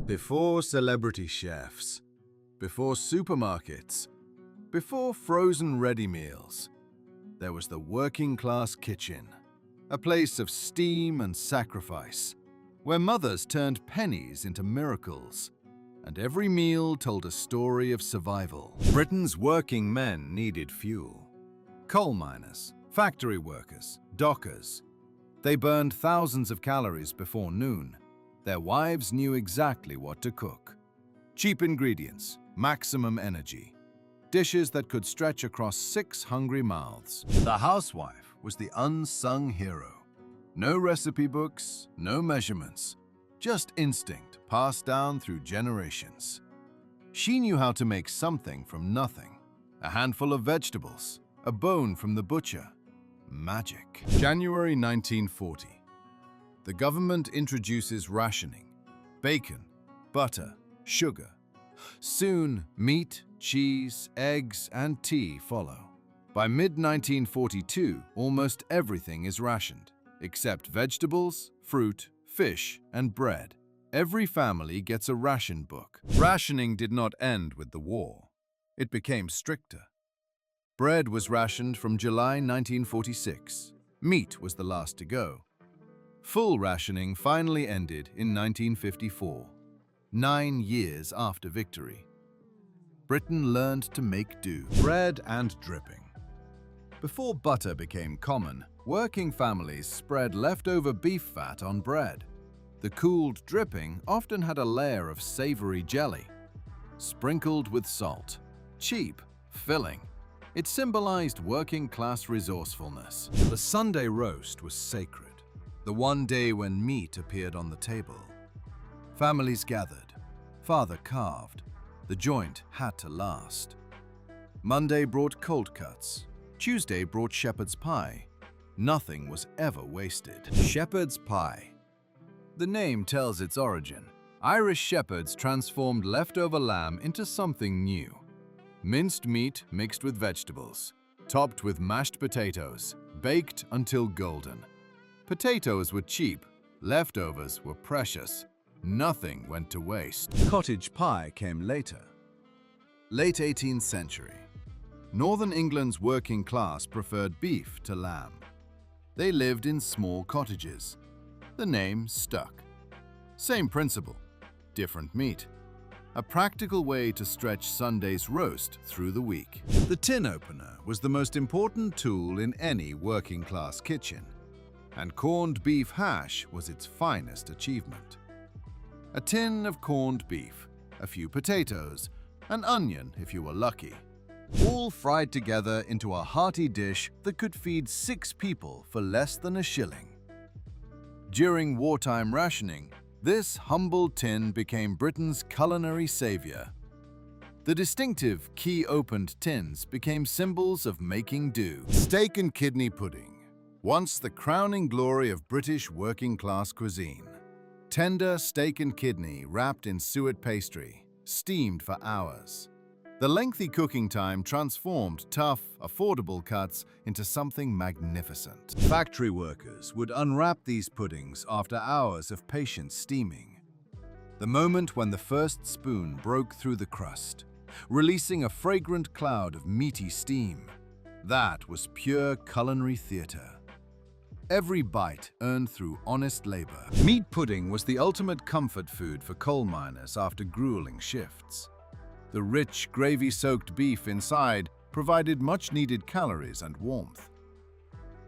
Before celebrity chefs, before supermarkets, before frozen ready meals, there was the working class kitchen, a place of steam and sacrifice, where mothers turned pennies into miracles, and every meal told a story of survival. Britain's working men needed fuel. Coal miners, factory workers, dockers. They burned thousands of calories before noon. Their wives knew exactly what to cook. Cheap ingredients, maximum energy. Dishes that could stretch across 6 hungry mouths. The housewife was the unsung hero. No recipe books, no measurements, just instinct passed down through generations. She knew how to make something from nothing. A handful of vegetables, a bone from the butcher. Magic. January 1940. The government introduces rationing. Bacon, butter, sugar. Soon, meat, cheese, eggs, and tea follow. By mid-1942, almost everything is rationed, except vegetables, fruit, fish, and bread. Every family gets a ration book. Rationing did not end with the war. It became stricter. Bread was rationed from July 1946. Meat was the last to go. Full rationing finally ended in 1954, 9 years after victory. Britain learned to make do. Bread and dripping. Before butter became common, working families spread leftover beef fat on bread. The cooled dripping often had a layer of savory jelly, sprinkled with salt. Cheap, filling. It symbolized working-class resourcefulness. The Sunday roast was sacred. The one day when meat appeared on the table. Families gathered. Father carved. The joint had to last. Monday brought cold cuts. Tuesday brought shepherd's pie. Nothing was ever wasted. Shepherd's pie. The name tells its origin. Irish shepherds transformed leftover lamb into something new. Minced meat mixed with vegetables, topped with mashed potatoes, baked until golden. Potatoes were cheap, leftovers were precious. Nothing went to waste. Cottage pie came later. Late 18th century. Northern England's working class preferred beef to lamb. They lived in small cottages. The name stuck. Same principle, different meat. A practical way to stretch Sunday's roast through the week. The tin opener was the most important tool in any working-class kitchen, and corned beef hash was its finest achievement. A tin of corned beef, a few potatoes, an onion if you were lucky, all fried together into a hearty dish that could feed 6 people for less than a shilling. During wartime rationing, this humble tin became Britain's culinary savior. The distinctive key-opened tins became symbols of making do. Steak and kidney pudding, once the crowning glory of British working-class cuisine. Tender steak and kidney wrapped in suet pastry, steamed for hours. The lengthy cooking time transformed tough, affordable cuts into something magnificent. Factory workers would unwrap these puddings after hours of patient steaming. The moment when the first spoon broke through the crust, releasing a fragrant cloud of meaty steam. That was pure culinary theater. Every bite earned through honest labor. Meat pudding was the ultimate comfort food for coal miners after grueling shifts. The rich, gravy-soaked beef inside provided much-needed calories and warmth.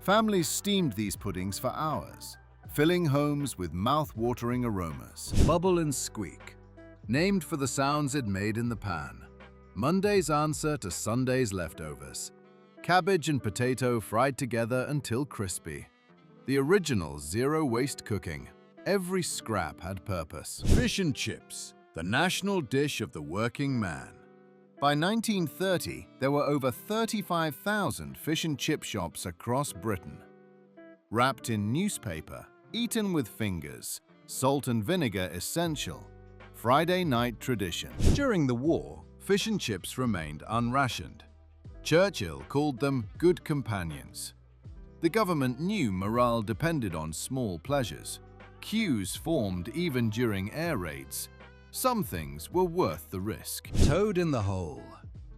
Families steamed these puddings for hours, filling homes with mouth-watering aromas. Bubble and squeak, named for the sounds it made in the pan. Monday's answer to Sunday's leftovers. Cabbage and potato fried together until crispy. The original zero-waste cooking. Every scrap had purpose. Fish and chips, the national dish of the working man. By 1930, there were over 35,000 fish and chip shops across Britain. Wrapped in newspaper, eaten with fingers, salt and vinegar essential, Friday night tradition. During the war, fish and chips remained unrationed. Churchill called them good companions. The government knew morale depended on small pleasures. Queues formed even during air raids. Some things were worth the risk. Toad in the hole.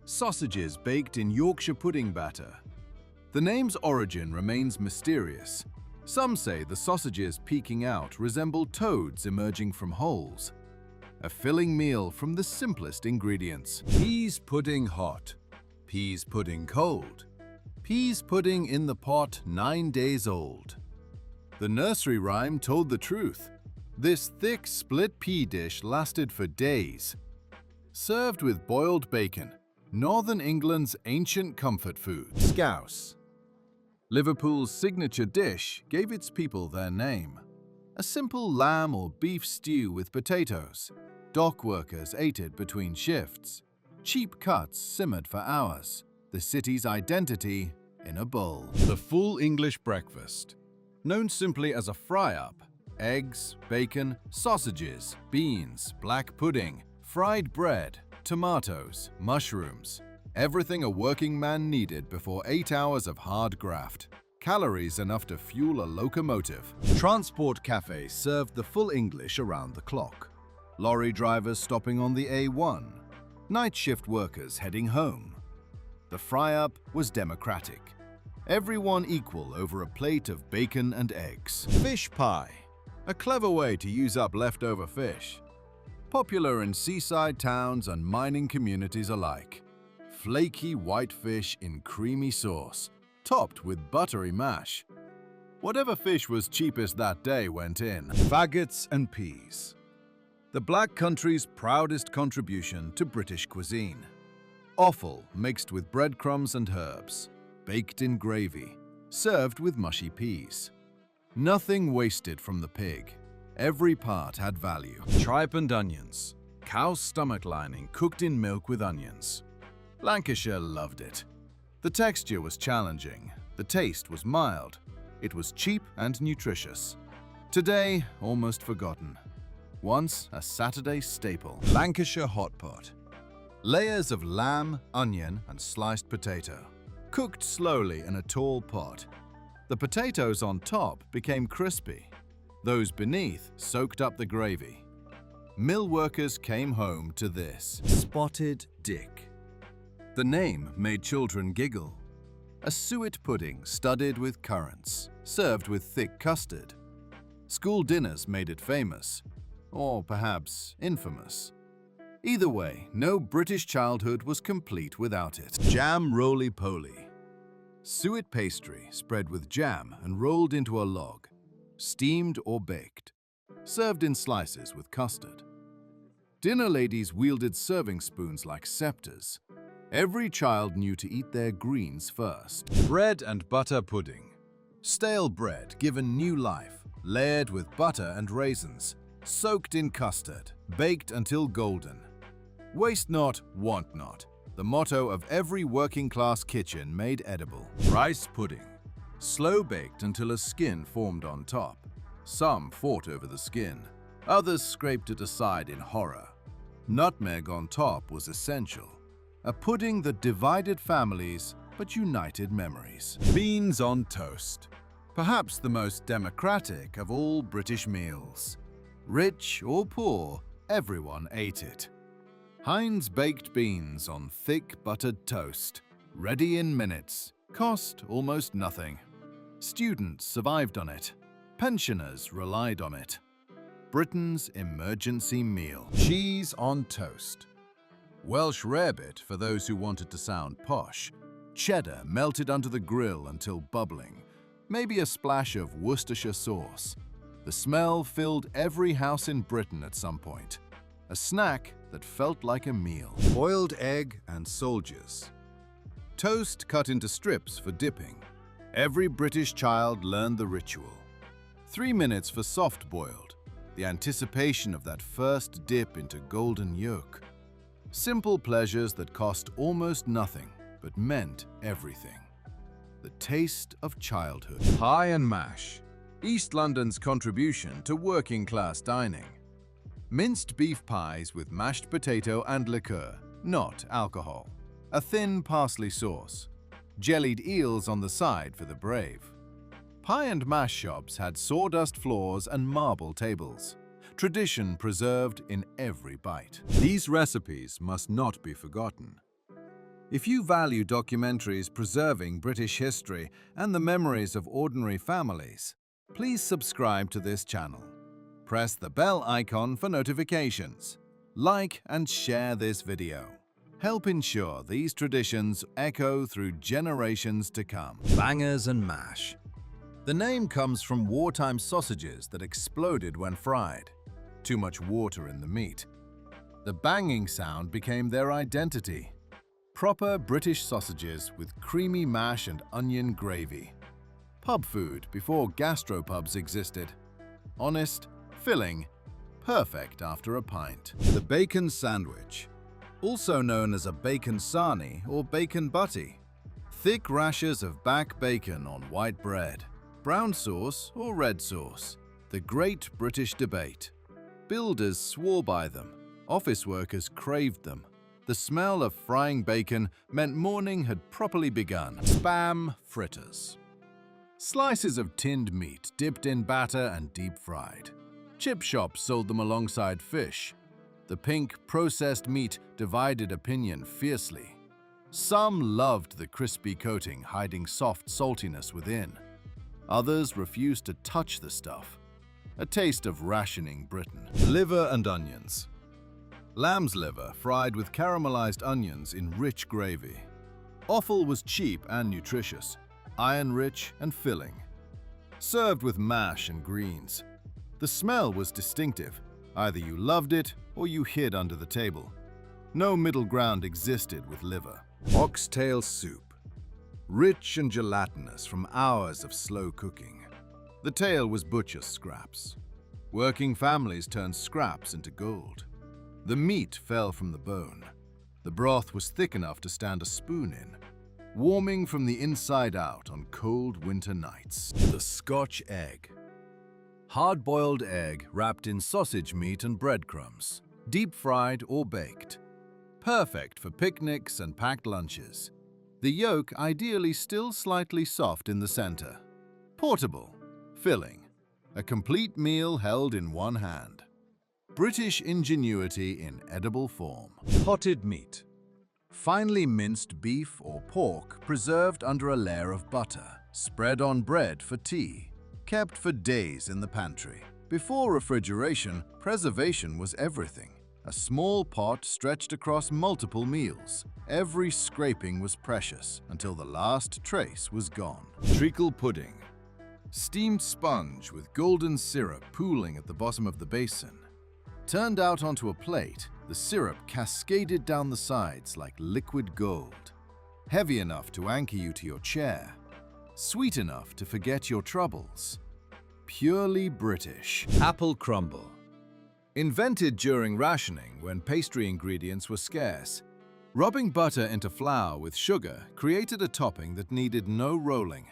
Sausages baked in Yorkshire pudding batter. The name's origin remains mysterious. Some say the sausages peeking out resemble toads emerging from holes. A filling meal from the simplest ingredients. Peas pudding hot. Peas pudding cold. Peas pudding in the pot 9 days old. The nursery rhyme told the truth. This thick split pea dish lasted for days. Served with boiled bacon, Northern England's ancient comfort food. Scouse. Liverpool's signature dish gave its people their name. A simple lamb or beef stew with potatoes. Dock workers ate it between shifts. Cheap cuts simmered for hours. The city's identity in a bowl. The full English breakfast. Known simply as a fry-up. Eggs, bacon, sausages, beans, black pudding, fried bread, tomatoes, mushrooms. Everything a working man needed before 8 hours of hard graft. Calories enough to fuel a locomotive. Transport cafes served the full English around the clock. Lorry drivers stopping on the A1. Night shift workers heading home. The fry-up was democratic. Everyone equal over a plate of bacon and eggs. Fish pie. A clever way to use up leftover fish. Popular in seaside towns and mining communities alike. Flaky white fish in creamy sauce, topped with buttery mash. Whatever fish was cheapest that day went in. Faggots and peas. The Black Country's proudest contribution to British cuisine. Offal mixed with breadcrumbs and herbs, baked in gravy, served with mushy peas. Nothing wasted from the pig. Every part had value. Tripe and onions. Cow's stomach lining cooked in milk with onions. Lancashire loved it. The texture was challenging. The taste was mild. It was cheap and nutritious. Today, almost forgotten. Once a Saturday staple. Lancashire hot pot. Layers of lamb, onion, and sliced potato. Cooked slowly in a tall pot. The potatoes on top became crispy. Those beneath soaked up the gravy. Mill workers came home to this. Spotted Dick. The name made children giggle. A suet pudding studded with currants, served with thick custard. School dinners made it famous, or perhaps infamous. Either way, no British childhood was complete without it. Jam roly-poly. Suet pastry spread with jam and rolled into a log, steamed or baked, served in slices with custard. Dinner ladies wielded serving spoons like scepters. Every child knew to eat their greens first. Bread and butter pudding. Stale bread given new life, layered with butter and raisins, soaked in custard, baked until golden. Waste not, want not. The motto of every working-class kitchen made edible. Rice pudding. Slow baked until a skin formed on top. Some fought over the skin. Others scraped it aside in horror. Nutmeg on top was essential. A pudding that divided families but united memories. Beans on toast. Perhaps the most democratic of all British meals. Rich or poor, everyone ate it. Heinz baked beans on thick buttered toast, ready in minutes, cost almost nothing. Students survived on it. Pensioners relied on it. Britain's emergency meal. Cheese on toast. Welsh rarebit for those who wanted to sound posh. Cheddar melted under the grill until bubbling. Maybe a splash of Worcestershire sauce. The smell filled every house in Britain at some point. A snack that felt like a meal. Boiled egg and soldiers. Toast cut into strips for dipping. Every British child learned the ritual. 3 minutes for soft-boiled. The anticipation of that first dip into golden yolk. Simple pleasures that cost almost nothing, but meant everything. The taste of childhood. Pie and mash. East London's contribution to working-class dining. Minced beef pies with mashed potato and liqueur, not alcohol. A thin parsley sauce. Jellied eels on the side for the brave. Pie and mash shops had sawdust floors and marble tables. tradition preserved in every bite. These recipes must not be forgotten. If you value documentaries preserving British history and the memories of ordinary families, please subscribe to this channel. Press the bell icon for notifications. Like and share this video. Help ensure these traditions echo through generations to come. Bangers and mash. The name comes from wartime sausages that exploded when fried. Too much water in the meat. The banging sound became their identity. Proper British sausages with creamy mash and onion gravy. Pub food before gastropubs existed. Honest, filling, perfect after a pint. The bacon sandwich, also known as a bacon sarnie or bacon butty. Thick rashers of back bacon on white bread. Brown sauce or red sauce. The great British debate. Builders swore by them. Office workers craved them. The smell of frying bacon meant morning had properly begun. Spam fritters. Slices of tinned meat dipped in batter and deep fried. Chip shops sold them alongside fish. The pink, processed meat divided opinion fiercely. Some loved the crispy coating hiding soft saltiness within. Others refused to touch the stuff. A taste of rationing Britain. Liver and onions. Lamb's liver fried with caramelized onions in rich gravy. Offal was cheap and nutritious, iron-rich and filling. Served with mash and greens. The smell was distinctive. Either you loved it or you hid under the table. No middle ground existed with liver. Oxtail soup. Rich and gelatinous from hours of slow cooking. The tail was butcher's scraps. Working families turned scraps into gold. The meat fell from the bone. The broth was thick enough to stand a spoon in, warming from the inside out on cold winter nights. The Scotch egg. Hard-boiled egg wrapped in sausage meat and breadcrumbs, deep-fried or baked. Perfect for picnics and packed lunches. The yolk ideally still slightly soft in the center. Portable, filling, a complete meal held in one hand. British ingenuity in edible form. Potted meat. Finely minced beef or pork preserved under a layer of butter, spread on bread for tea, kept for days in the pantry. Before refrigeration, preservation was everything. A small pot stretched across multiple meals. Every scraping was precious until the last trace was gone. Treacle pudding. Steamed sponge with golden syrup pooling at the bottom of the basin. Turned out onto a plate, the syrup cascaded down the sides like liquid gold. Heavy enough to anchor you to your chair. Sweet enough to forget your troubles. Purely British. Apple crumble. Invented during rationing when pastry ingredients were scarce. Rubbing butter into flour with sugar created a topping that needed no rolling.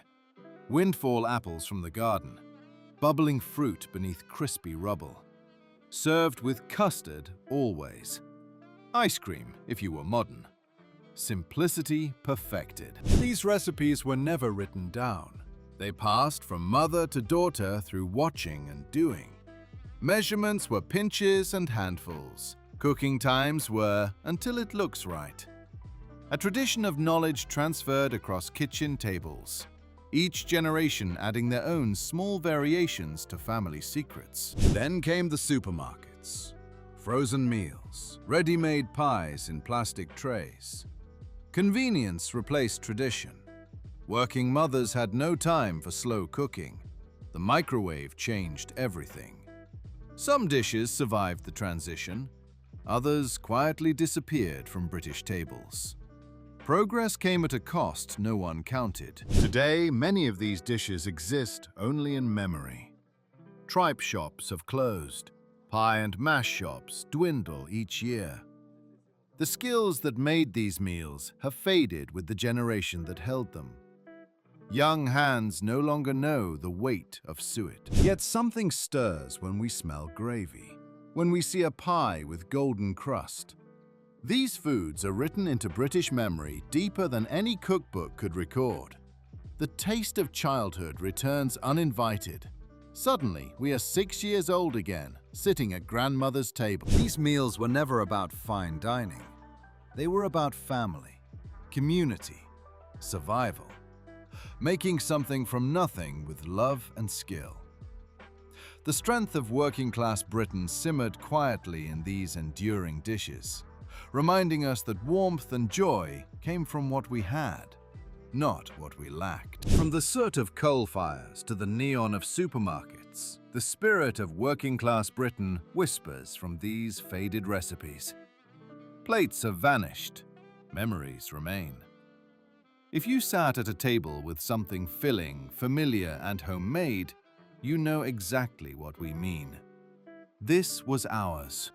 Windfall apples from the garden. Bubbling fruit beneath crispy rubble. Served with custard always. Ice cream if you were modern. Simplicity perfected. These recipes were never written down. They passed from mother to daughter through watching and doing. Measurements were pinches and handfuls. Cooking times were until it looks right. A tradition of knowledge transferred across kitchen tables. Each generation adding their own small variations to family secrets. Then came the supermarkets. Frozen meals, ready-made pies in plastic trays. Convenience replaced tradition. Working mothers had no time for slow cooking. The microwave changed everything. Some dishes survived the transition. Others quietly disappeared from British tables. Progress came at a cost no one counted. Today, many of these dishes exist only in memory. Tripe shops have closed. Pie and mash shops dwindle each year. The skills that made these meals have faded with the generation that held them. Young hands no longer know the weight of suet. Yet something stirs when we smell gravy, when we see a pie with golden crust. These foods are written into British memory deeper than any cookbook could record. The taste of childhood returns uninvited. Suddenly, we are 6 years old again, sitting at grandmother's table. These meals were never about fine dining. They were about family, community, survival, making something from nothing with love and skill. The strength of working-class Britain simmered quietly in these enduring dishes, reminding us that warmth and joy came from what we had, not what we lacked. From the soot of coal fires to the neon of supermarkets, the spirit of working-class Britain whispers from these faded recipes. Plates have vanished, memories remain. If you sat at a table with something filling, familiar, and homemade, you know exactly what we mean. This was ours.